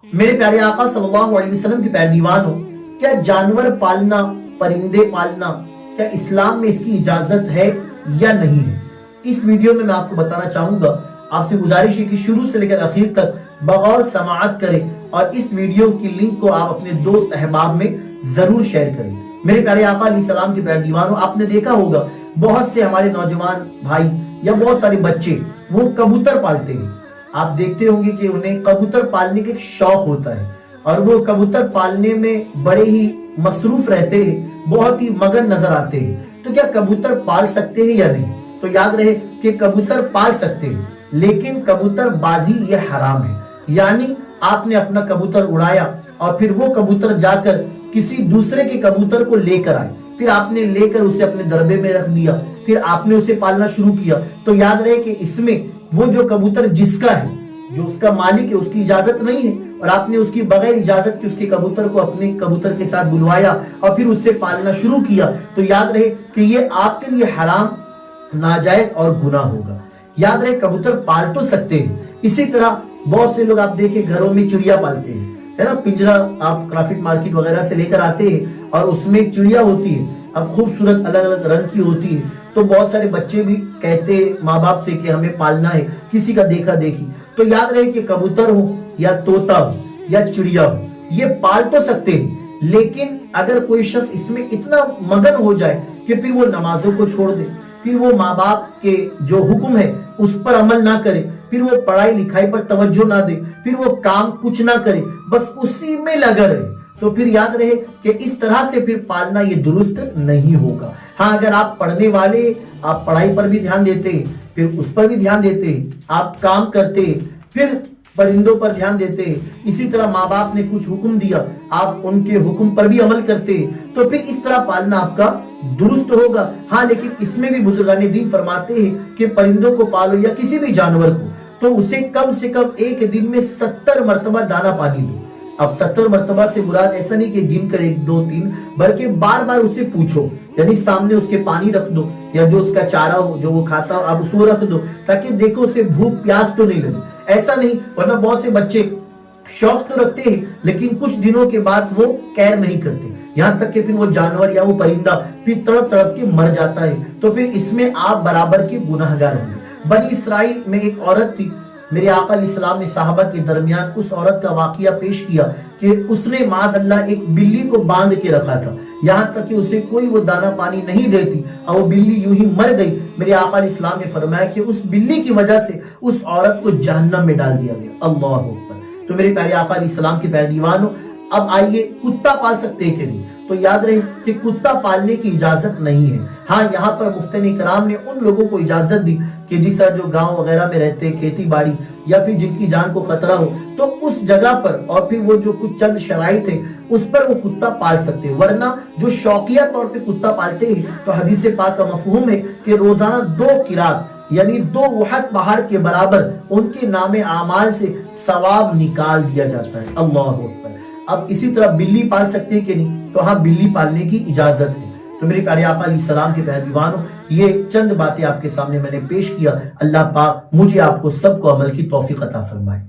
میرے پیارے آقا صلی اللہ علیہ وسلم کے پیارے دیوانوں، کیا جانور پالنا، پرندے پالنا، کیا اسلام میں اس کی اجازت ہے یا نہیں ہے؟ اس ویڈیو میں آپ کو بتانا چاہوں گا۔ آپ سے گزارش ہے کہ شروع سے لے کر آخر تک بغور سماعت کریں اور اس ویڈیو کی لنک کو آپ اپنے دوست احباب میں ضرور شیئر کریں۔ میرے پیارے آقا علیہ السلام کے پیارے دیوانوں، آپ نے دیکھا ہوگا بہت سے ہمارے نوجوان بھائی یا بہت سارے بچے وہ کبوتر پالتے ہیں۔ آپ دیکھتے ہوں گے کہ انہیں کبوتر پالنے کا ایک شوق ہوتا ہے اور وہ کبوتر پالنے میں بڑے ہی مصروف رہتے ہیں، بہت ہی مگن نظر آتے ہیں۔ تو کیا کبوتر پال سکتے ہیں یا نہیں؟ تو یاد رہے کہ کبوتر پال سکتے ہیں، لیکن کبوتر بازی یہ حرام ہے۔ یعنی آپ نے اپنا کبوتر اڑایا اور پھر وہ کبوتر جا کر کسی دوسرے کے کبوتر کو لے کر آئے، پھر آپ نے لے کر اسے اپنے دربے میں رکھ دیا، پھر آپ نے اسے پالنا شروع کیا، تو یاد رہے کہ اس میں وہ جو کبوتر جس کا ہے، جو اس کا مالک ہے، اس کی اجازت نہیں ہے، اور آپ نے اس کی بغیر اجازت کے اس کے کبوتر کو اپنے کبوتر کے ساتھ بلوایا اور پھر اس سے پالنا شروع کیا، تو یاد رہے کہ یہ آپ کے لیے حرام، ناجائز اور گناہ ہوگا۔ یاد رہے کبوتر پال تو سکتے ہیں۔ اسی طرح بہت سے لوگ آپ دیکھیں گھروں میں چڑیا پالتے ہیں، ہے نا، پنجرا آپ کرافٹ مارکیٹ وغیرہ سے لے کر آتے ہیں اور اس میں ایک چڑیا ہوتی ہے، اب خوبصورت الگ الگ رنگ کی ہوتی ہے، تو بہت سارے بچے بھی کہتے ہیں ماں باپ سے کہ ہمیں پالنا ہے، کسی کا دیکھا دیکھی۔ تو یاد رہے کہ کبوتر ہو یا طوطا ہو یا چڑیا ہو، یہ پال تو سکتے ہیں، لیکن اگر کوئی شخص اس میں اتنا مگن ہو جائے کہ پھر وہ نمازوں کو چھوڑ دے، پھر وہ ماں باپ کے جو حکم ہے اس پر عمل نہ کرے، پھر وہ پڑھائی لکھائی پر توجہ نہ دے، پھر وہ کام کچھ نہ کرے، بس اسی میں لگا رہے، تو پھر یاد رہے کہ اس طرح سے پھر پالنا یہ درست نہیں ہوگا۔ ہاں، اگر آپ پڑھنے والے، آپ پڑھائی پر بھی دھیان دیتے ہیں، پھر اس پر بھی دھیان دیتے ہیں، آپ کام کرتے ہیں، پھر پرندوں پر دھیان دیتے ہیں، اسی طرح ماں باپ نے کچھ حکم دیا، آپ ان کے حکم پر بھی عمل کرتے ہیں، تو پھر اس طرح پالنا آپ کا درست ہوگا۔ ہاں، لیکن اس میں بھی بزرگان دین فرماتے ہیں کہ پرندوں کو پالو یا کسی بھی جانور کو، تو اسے کم سے کم ایک دن میں 70 مرتبہ دانا پانی دو۔ اب 70 مرتبہ سے مراد ایسا نہیں کہ گن کر 1 2 3، بلکہ بار بار اسے پوچھو، یعنی سامنے اس کے پانی رکھ دو یا جو اس کا چارہ ہو جو وہ کھاتا ہو، اب اس کو رکھ دو تاکہ دیکھو اسے بھوک پیاس تو نہیں لگے۔ ایسا نہیں، ورنہ بہت سے بچے شوق تو رکھتے ہیں لیکن کچھ دنوں کے بعد وہ کیئر نہیں کرتے، یہاں تک کہ پھر وہ جانور یا وہ پرندہ پھر تڑپ تڑپ کے مر جاتا ہے، تو پھر اس میں آپ برابر کے گناہگار ہوں گے۔ بنی اسرائیل میں ایک عورت تھی، میرے آقا علیہ السلام نے صحابہ کے درمیان اس عورت کا واقعہ پیش کیا کہ اس نے معاذ اللہ ایک بلی کو باندھ کے رکھا تھا، یہاں تک کہ اسے کوئی وہ دانا پانی نہیں دیتی اور وہ بلی یوں ہی مر گئی۔ میرے آقا علیہ السلام نے فرمایا کہ اس بلی کی وجہ سے اس عورت کو جہنم میں ڈال دیا گیا۔ اللہ اکبر۔ تو میرے پیارے آقا علیہ السلام کے پیارے دیوانوں، اب آئیے کتا پال سکتے ہیں کہ نہیں؟ تو یاد رہے کہ کتا پالنے کی اجازت نہیں ہے۔ ہاں، یہاں پر مفتین کرام نے ان لوگوں کو اجازت دی کہ جس طرح جو گاؤں وغیرہ میں رہتے ہیں، کھیتی باڑی یا پھر جن کی جان کو خطرہ ہو، تو اس جگہ پر اور پھر وہ جو کچھ چند شرائط ہیں اس پر وہ کتا پال سکتے ہیں، ورنہ جو شوقیہ طور پہ کتا پالتے ہیں تو حدیث پاک کا مفہوم ہے کہ روزانہ 2 قرات یعنی 2 احد پہاڑ کے برابر ان کے نام اعمال سے ثواب نکال دیا جاتا ہے۔ اللہ اکبر۔ اب اسی طرح بلی پال سکتے کہ نہیں؟ تو ہاں، بلی پالنے کی اجازت ہے۔ تو میرے پیارے آقا علیہ السلام کے پیارے دیوانوں، یہ چند باتیں آپ کے سامنے میں نے پیش کیا۔ اللہ پاک مجھے آپ کو سب کو عمل کی توفیق عطا فرمائے۔